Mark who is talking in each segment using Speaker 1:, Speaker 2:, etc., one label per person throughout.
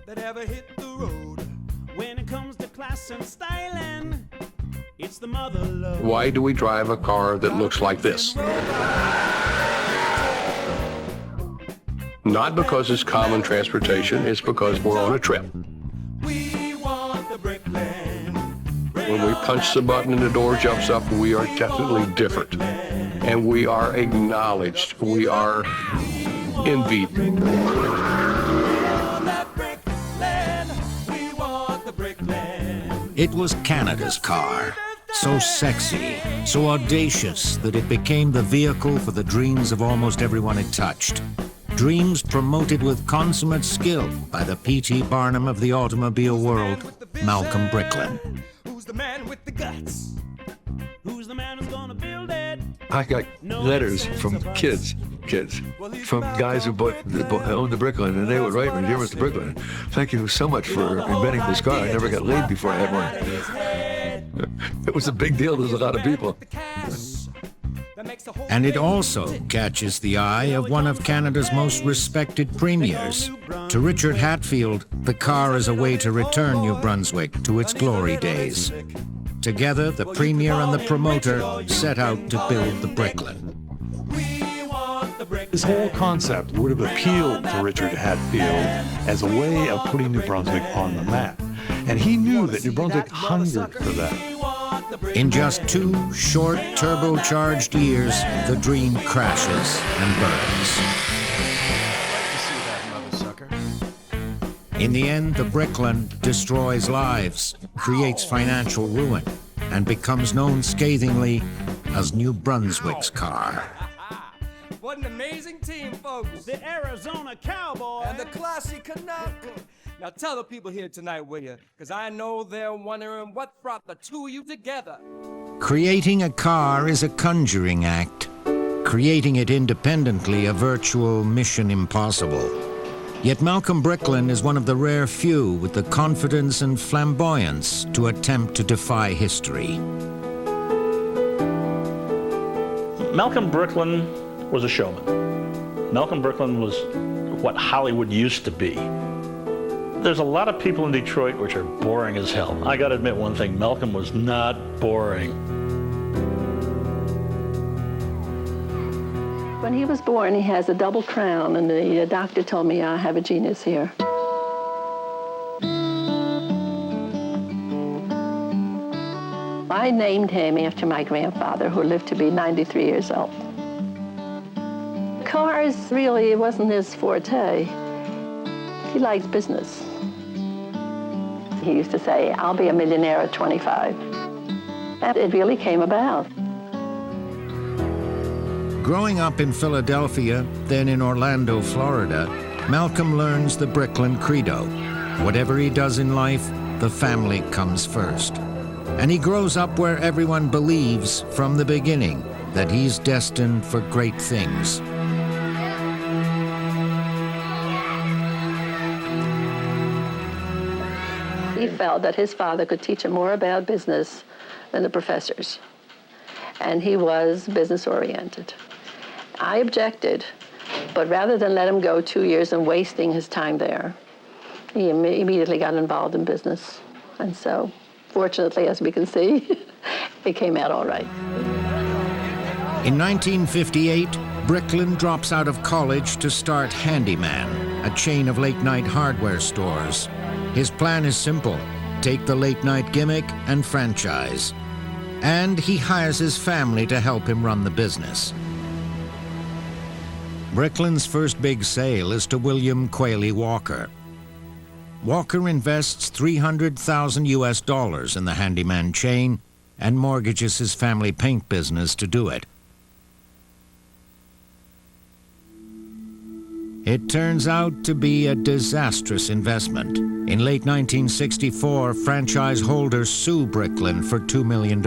Speaker 1: that ever hit the road. When it comes to class and styling, it's the mother love.
Speaker 2: Why do we drive a car that looks like this? Not because it's common transportation, it's because we're on a trip.
Speaker 1: We want the Brickland.
Speaker 2: When we punch the button and the door jumps up, we are definitely different. And we are acknowledged. We are envied.
Speaker 1: We want that Brickland. We want the Brickland.
Speaker 3: It was Canada's car. So sexy, so audacious that it became the vehicle for the dreams of almost everyone it touched. Dreams promoted with consummate skill by the P.T. Barnum of the automobile world, Malcolm Bricklin.
Speaker 1: Who's the man with the guts? Who's the man who's gonna build it?
Speaker 4: I got letters from kids, from guys who owned the Bricklin, and they would write me, "Dear Mr. Bricklin, thank you so much for inventing this car. I never got laid before I had one." It was a big deal. There's a lot of people.
Speaker 3: And it also catches the eye of one of Canada's most respected premiers. To Richard Hatfield, the car is a way to return New Brunswick to its glory days. Together, the premier and the promoter set out to build the Bricklin.
Speaker 5: This whole concept would have appealed to Richard Hatfield as a way of putting New Brunswick on the map. And he knew that New Brunswick hungered for that.
Speaker 3: In just 2 short, turbocharged years, the dream crashes and burns. In the end, the Bricklin destroys lives, creates financial ruin, and becomes known scathingly as New Brunswick's car.
Speaker 1: What an amazing team, folks. The Arizona Cowboy and the classy Canuck. Now tell the people here tonight, will you? Because I know they're wondering what brought the two of you together.
Speaker 3: Creating a car is a conjuring act. Creating it independently, a virtual mission impossible. Yet Malcolm Bricklin is one of the rare few with the confidence and flamboyance to attempt to defy history.
Speaker 6: Malcolm Bricklin was a showman. Malcolm Bricklin was what Hollywood used to be. There's a lot of people in Detroit which are boring as hell. I gotta admit one thing, Malcolm was not boring.
Speaker 7: When he was born, he has a double crown, and the doctor told me I have a genius here. I named him after my grandfather, who lived to be 93 years old. Cars really wasn't his forte. He liked business. He used to say, "I'll be a millionaire at 25." And it really came about.
Speaker 3: Growing up in Philadelphia, then in Orlando, Florida, Malcolm learns the Bricklin credo. Whatever he does in life, the family comes first. And he grows up where everyone believes from the beginning that he's destined for great things.
Speaker 7: He felt that his father could teach him more about business than the professors. And he was business-oriented. I objected, but rather than let him go 2 years and wasting his time there, he immediately got involved in business. And so, fortunately, as we can see, it came out all right.
Speaker 3: In 1958, Bricklin drops out of college to start Handyman, a chain of late-night hardware stores. His plan is simple: take the late-night gimmick and franchise. And he hires his family to help him run the business. Bricklin's first big sale is to William Quayle Walker. Walker invests $300,000 in the Handyman chain and mortgages his family paint business to do it. It turns out to be a disastrous investment. In late 1964, franchise holders sue Bricklin for $2 million.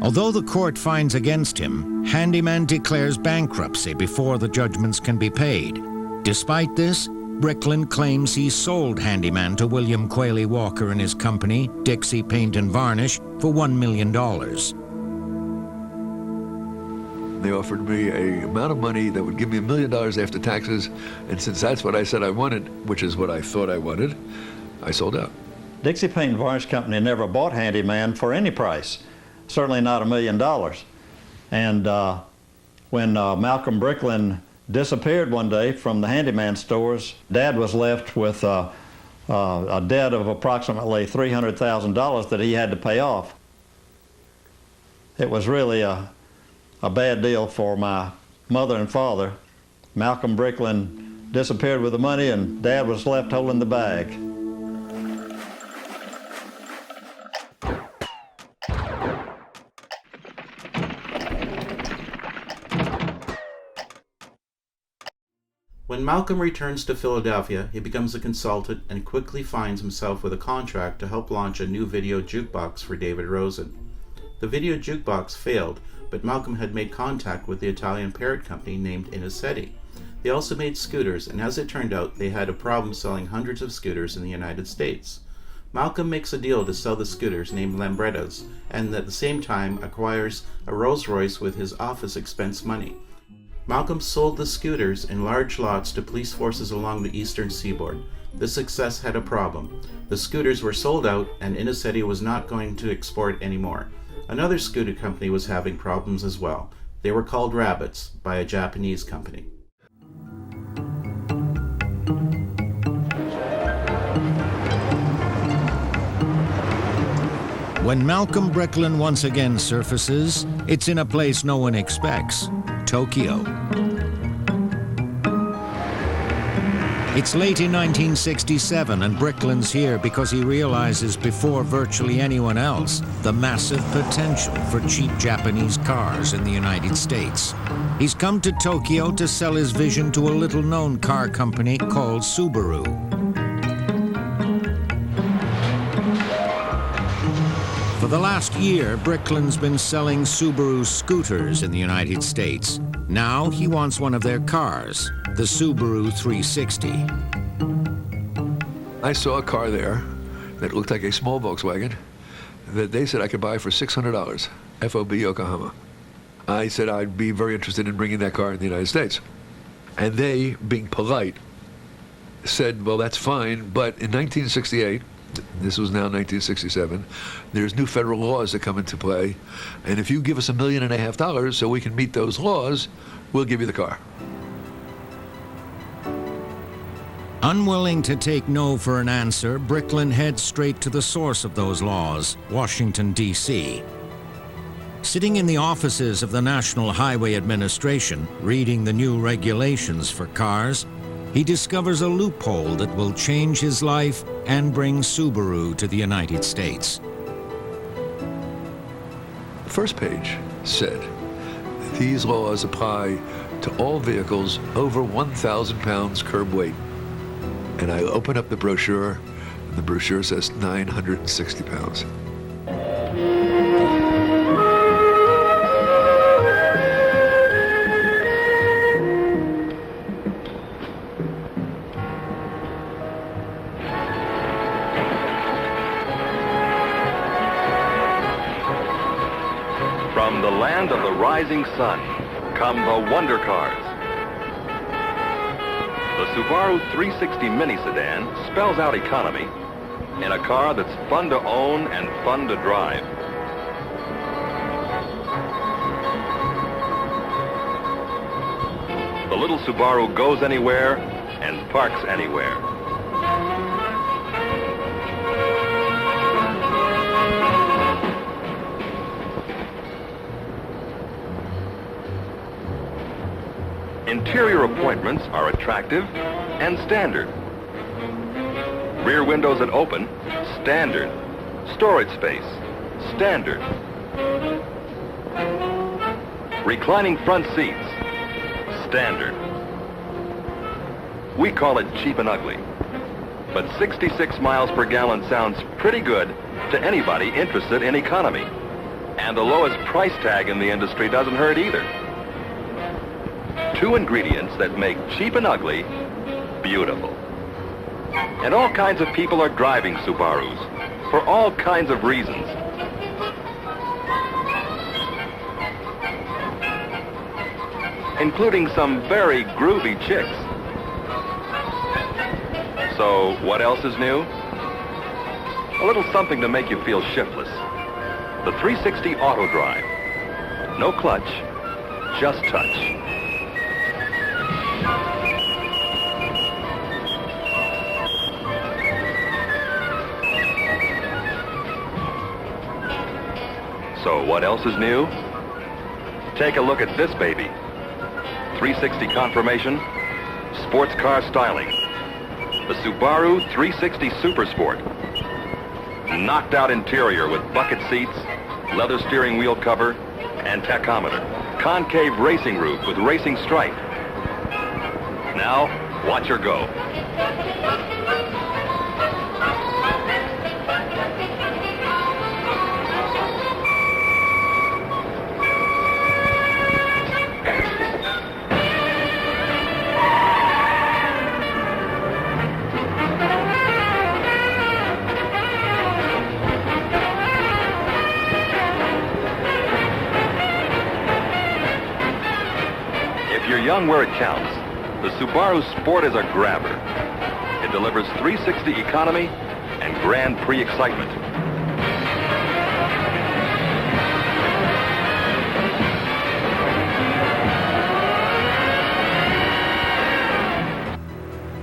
Speaker 3: Although the court finds against him, Handyman declares bankruptcy before the judgments can be paid. Despite this, Bricklin claims he sold Handyman to William Quayle Walker and his company, Dixie Paint and Varnish, for $1 million.
Speaker 4: they offered me a amount of money that would give me $1 million after taxes. And since that's what I said I wanted, which is what I thought I wanted, I sold out.
Speaker 8: Dixie Paint and Varnish Company never bought Handyman for any price, certainly not $1 million. And when Malcolm Bricklin disappeared one day from the Handyman stores, Dad was left with a debt of approximately $300,000 that he had to pay off. It was really a bad deal for my mother and father. Malcolm Bricklin disappeared with the money and Dad was left holding the bag.
Speaker 9: When Malcolm returns to Philadelphia, he becomes a consultant and quickly finds himself with a contract to help launch a new video jukebox for David Rosen. The video jukebox failed, but Malcolm had made contact with the Italian parrot company named Inisetti. They also made scooters, and as it turned out, they had a problem selling hundreds of scooters in the United States. Malcolm makes a deal to sell the scooters named Lambrettas, and at the same time acquires a Rolls-Royce with his office expense money. Malcolm sold the scooters in large lots to police forces along the eastern seaboard. This success had a problem. The scooters were sold out, and Inisetti was not going to export anymore. Another scooter company was having problems as well. They were called Rabbits by a Japanese company.
Speaker 3: When Malcolm Bricklin once again surfaces, it's in a place no one expects, Tokyo. It's late in 1967 and Bricklin's here because he realizes before virtually anyone else the massive potential for cheap Japanese cars in the United States. He's come to Tokyo to sell his vision to a little-known car company called Subaru. For the last year, Bricklin's been selling Subaru scooters in the United States. Now he wants one of their cars, the Subaru 360.
Speaker 4: I saw a car there that looked like a small Volkswagen that they said I could buy for $600, FOB Yokohama. I said I'd be very interested in bringing that car in the United States. And they, being polite, said, well, that's fine, but in 1968, this was now 1967, there's new federal laws that come into play, and if you give us $1.5 million so we can meet those laws, we'll give you the car.
Speaker 3: Unwilling to take no for an answer, Bricklin heads straight to the source of those laws, Washington, D.C. Sitting in the offices of the National Highway Administration, reading the new regulations for cars, he discovers a loophole that will change his life and bring Subaru to the United States.
Speaker 4: The first page said, these laws apply to all vehicles over 1,000 pounds curb weight. And I open up the brochure, and the brochure says 960 pounds.
Speaker 10: From the land of the rising sun come the wonder cars. The Subaru 360 mini sedan spells out economy in a car that's fun to own and fun to drive. The little Subaru goes anywhere and parks anywhere. Interior appointments are attractive and standard. Rear windows that open, standard. Storage space, standard. Reclining front seats, standard. We call it cheap and ugly, but 66 miles per gallon sounds pretty good to anybody interested in economy. And the lowest price tag in the industry doesn't hurt either. Two ingredients that make cheap and ugly beautiful. And all kinds of people are driving Subarus for all kinds of reasons. including some very groovy chicks. So, what else is new? A little something to make you feel shiftless. The 360 Auto Drive. No clutch, just touch. So what else is new? Take a look at this baby. 360 conformation, sports car styling. The Subaru 360 Super Sport. Knocked out interior with bucket seats, leather steering wheel cover, and tachometer. Concave racing roof with racing stripe. Now, watch her go. If you're young where it counts, the Subaru Sport is a grabber. It delivers 360 economy and Grand Prix excitement.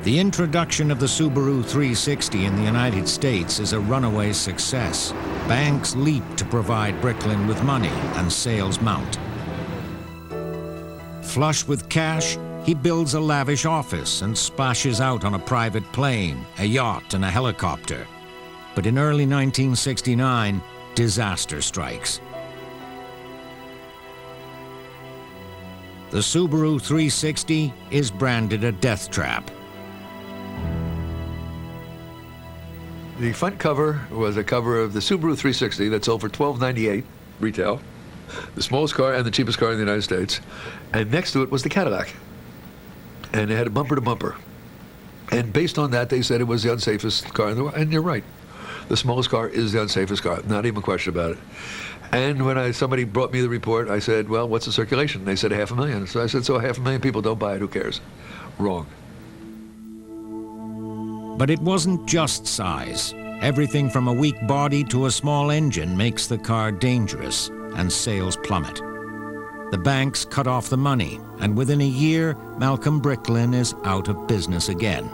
Speaker 3: The introduction of the Subaru 360 in the United States is a runaway success. Banks leap to provide Bricklin with money, and sales mount. Flush with cash, he builds a lavish office and splashes out on a private plane, a yacht, and a helicopter. But in early 1969, disaster strikes. The Subaru 360 is branded a death trap.
Speaker 4: The front cover was a cover of the Subaru 360 that sold for $12.98 retail, the smallest car and the cheapest car in the United States. And next to it was the Cadillac. And it had a bumper to bumper. And based on that, they said it was the unsafest car in the world. And you're right. The smallest car is the unsafest car. Not even a question about it. And when somebody brought me the report, I said, well, what's the circulation? They said 500,000. So I said, so 500,000 people don't buy it. Who cares? Wrong.
Speaker 3: But it wasn't just size. Everything from a weak body to a small engine makes the car dangerous, and sales plummet. The banks cut off the money, and within a year, Malcolm Bricklin is out of business again.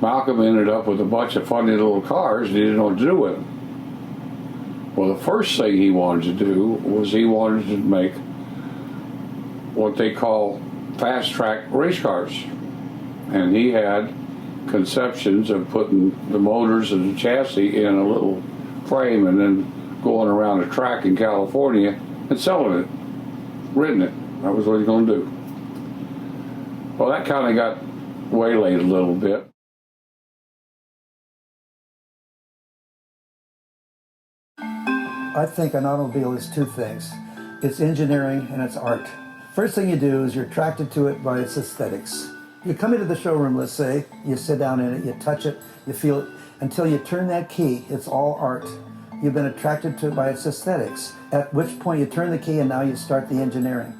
Speaker 2: Malcolm ended up with a bunch of funny little cars and he didn't know what to do with them. Well, the first thing he wanted to do was he wanted to make what they call fast-track race cars. And he had conceptions of putting the motors and the chassis in a little frame and then going around a track in California and selling it, renting it. That was what he was going to do. Well, that kind of got waylaid a little bit.
Speaker 11: I think an automobile is two things. It's engineering and it's art. First thing you do is you're attracted to it by its aesthetics. You come into the showroom, let's say, you sit down in it, you touch it, you feel it. Until you turn that key, it's all art. You've been attracted to it by its aesthetics, at which point you turn the key and now you start the engineering.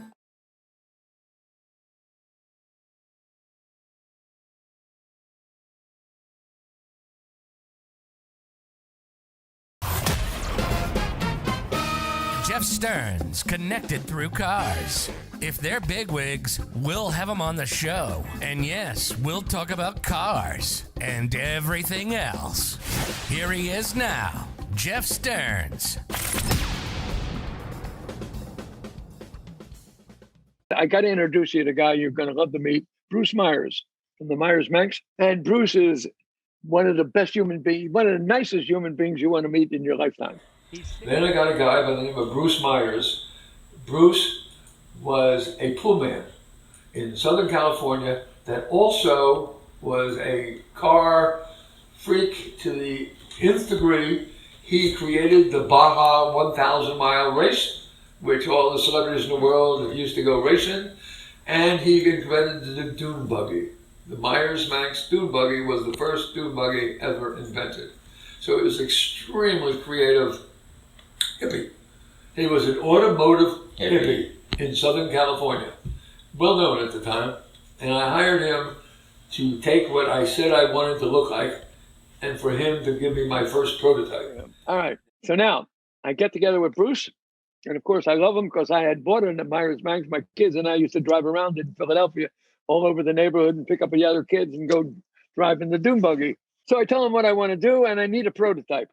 Speaker 12: Jeff Stearns, connected through cars. If they're bigwigs, we'll have them on the show. And yes, we'll talk about cars and everything else. Here he is now, Jeff Stearns.
Speaker 13: I got to introduce you to a guy you're going to love to meet, Bruce Myers from the Myers Manx. And Bruce is one of the best human beings, one of the nicest human beings you want to meet in your lifetime.
Speaker 4: Then I got a guy by the name of Bruce Myers. Bruce was a poolman in Southern California that also was a car freak to the nth degree. He created the Baja 1,000-mile race, which all the celebrities in the world used to go racing, and he invented the dune buggy. The Myers Manx dune buggy was the first dune buggy ever invented. So it was extremely creative hippie. He was an automotive hippie. in Southern California, well known at the time, and I hired him to take what I said I wanted to look like and for him to give me my first prototype.
Speaker 13: All right. So now I get together with Bruce. And of course, I love him because I had bought it at Myers Manx. My kids and I used to drive around in Philadelphia all over the neighborhood and pick up the other kids and go drive in the dune buggy. So I tell him what I want to do, and I need a prototype.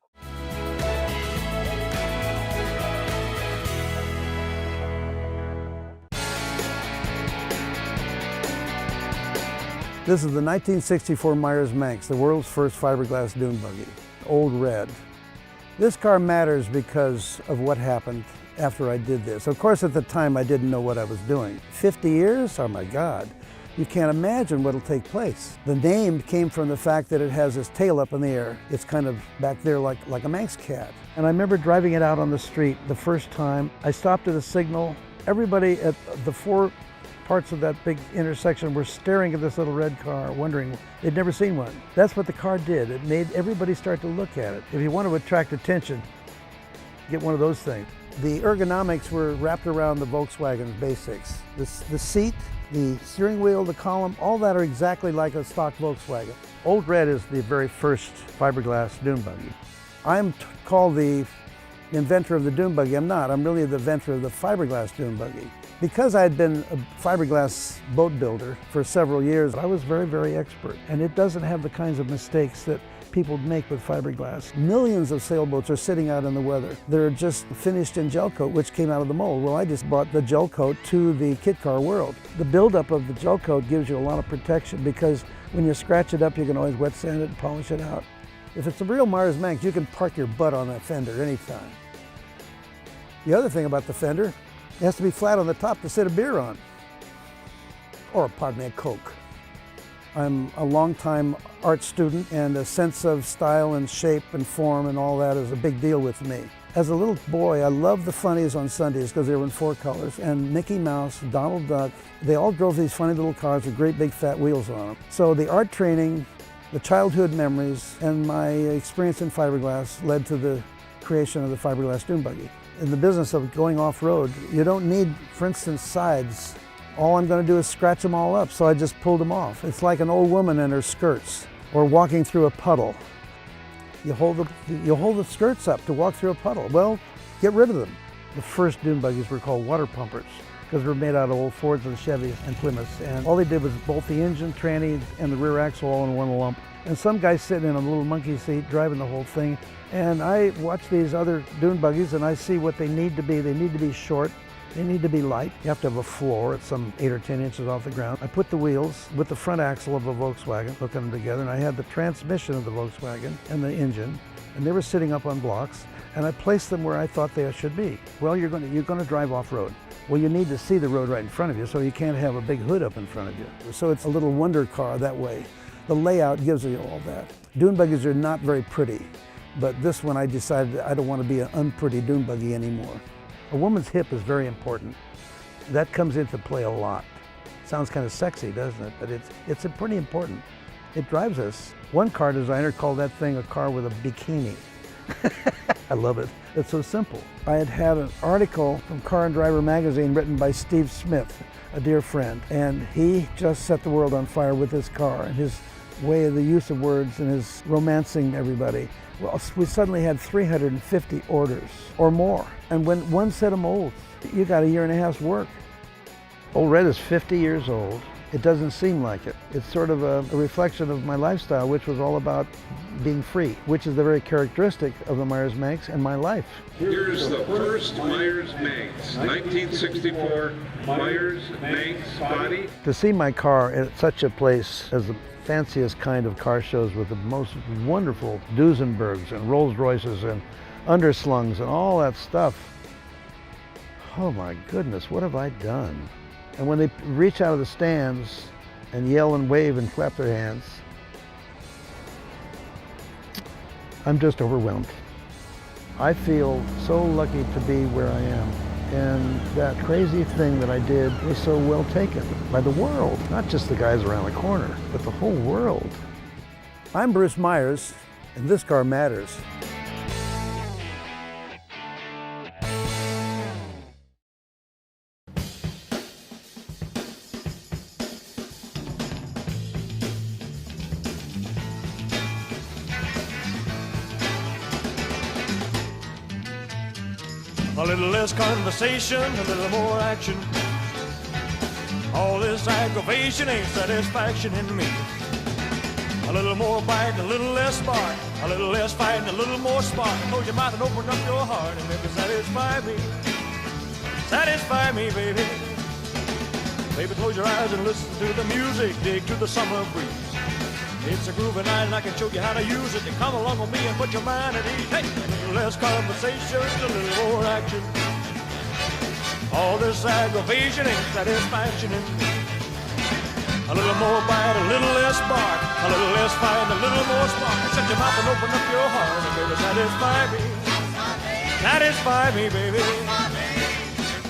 Speaker 11: This is the 1964 Myers Manx, the world's first fiberglass dune buggy, Old Red. This car matters because of what happened after I did this. Of course, at the time, I didn't know what I was doing. 50 years? Oh my God. You can't imagine what'll take place. The name came from the fact that it has its tail up in the air. It's kind of back there like a Manx cat. And I remember driving it out on the street the first time. I stopped at a signal. Everybody at the four parts of that big intersection were staring at this little red car, wondering they'd never seen one. That's what the car did. It made everybody start to look at it. If you want to attract attention, get one of those things. The ergonomics were wrapped around the Volkswagen basics. The seat, the steering wheel, the column, all that are exactly like a stock Volkswagen. Old Red is the very first fiberglass dune buggy. I'm called the inventor of the dune buggy. I'm not. I'm really the inventor of the fiberglass dune buggy. Because I had been a fiberglass boat builder for several years, I was very, very expert. And it doesn't have the kinds of mistakes that people make with fiberglass. Millions of sailboats are sitting out in the weather. They're just finished in gel coat, which came out of the mold. Well, I just brought the gel coat to the kit car world. The buildup of the gel coat gives you a lot of protection because when you scratch it up, you can always wet sand it and polish it out. If it's a real Myers Manx, you can park your butt on that fender anytime. The other thing about the fender, it has to be flat on the top to sit a beer on. Or, pardon me, a Coke. I'm a longtime art student, and a sense of style and shape and form and all that is a big deal with me. As a little boy, I loved the funnies on Sundays because they were in 4 colors, and Mickey Mouse, Donald Duck, they all drove these funny little cars with great big fat wheels on them. So the art training, the childhood memories, and my experience in fiberglass led to the creation of the fiberglass dune buggy. In the business of going off-road, you don't need, for instance, sides. All I'm going to do is scratch them all up, so I just pulled them off. It's like an old woman and her skirts, or walking through a puddle. You hold the skirts up to walk through a puddle. Well, get rid of them. The first dune buggies were called water pumpers because they were made out of old Fords and Chevys and Plymouths. And all they did was bolt the engine, tranny, and the rear axle all in one lump. And some guy sitting in a little monkey seat driving the whole thing. And I watch these other dune buggies and I see what they need to be. They need to be short. They need to be light. You have to have a floor at some 8 or 10 inches off the ground. I put the wheels with the front axle of a Volkswagen, hooking them together, and I had the transmission of the Volkswagen and the engine, and they were sitting up on blocks, and I placed them where I thought they should be. Well, you're going to drive off-road. Well, you need to see the road right in front of you, so you can't have a big hood up in front of you. So it's a little wonder car that way. The layout gives you all that. Dune buggies are not very pretty, but this one I decided I don't want to be an unpretty dune buggy anymore. A woman's hip is very important. That comes into play a lot. Sounds kind of sexy, doesn't it? But it's pretty important. It drives us. One car designer called that thing a car with a bikini. I love it. It's so simple. I had an article from Car and Driver magazine written by Steve Smith, a dear friend, and he just set the world on fire with his car and his way of the use of words and his romancing everybody. Well, we suddenly had 350 orders or more. And when one set of molds, you got a 1.5 years work. Old Red is 50 years old. It doesn't seem like it. It's sort of a reflection of my lifestyle, which was all about being free, which is the very characteristic of the Myers Manx and my life.
Speaker 14: Here's the first Myers Manx, 1964 Myers Manx body.
Speaker 11: To see my car at such a place as the fanciest kind of car shows with the most wonderful Duesenbergs and Rolls Royces and underslungs and all that stuff. Oh my goodness, what have I done? And when they reach out of the stands and yell and wave and clap their hands, I'm just overwhelmed. I feel so lucky to be where I am. And that crazy thing that I did was so well taken by the world, not just the guys around the corner, but the whole world. I'm Bruce Myers, and this car matters.
Speaker 15: A little less conversation, a little more action. All this aggravation ain't satisfaction in me. A little more bite, a little less spark. A little less fight and a little more spark. Close your mouth and open up your heart and maybe satisfy me. Satisfy me, baby. Baby, close your eyes and listen to the music. Dig to the summer breeze. It's a groovy night and I can show you how to use it. You come along with me and put your mind at ease. Hey, a little less conversation, a little more action. All this aggravation ain't satisfaction in me. A little more bite, a little less spark. A little less fight, a little more spark. Shut your mouth and open up your heart and baby, satisfy me. Satisfy me, baby.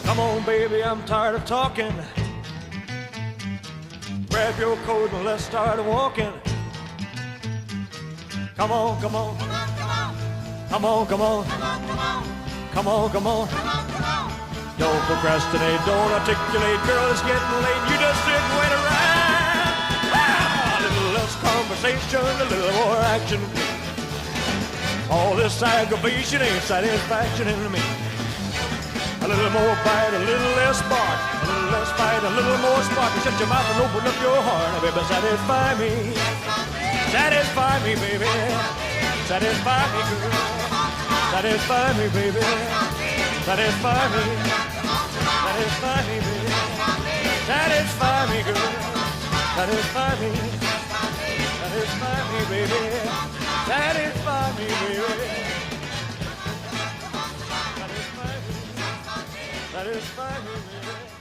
Speaker 15: Come on, baby, I'm tired of talking. Grab your coat and let's start walking. Come on, come on. Come on, come on. Come on, come on. Don't procrastinate, don't articulate. Girl, it's getting late. You just sit and wait around. A little less conversation, a little more action. All this aggravation ain't satisfaction in me. A little more bite, a little less spark. A little less fight, a little more spark. Shut your mouth and open up your heart. Baby, satisfy me. Satisfy me, baby. Satisfy me, girl. Satisfy me, baby. Satisfy me. Satisfy me, baby. Satisfy me, girl. Satisfy me. Satisfy me, baby. Satisfy me, baby. Satisfy me, baby.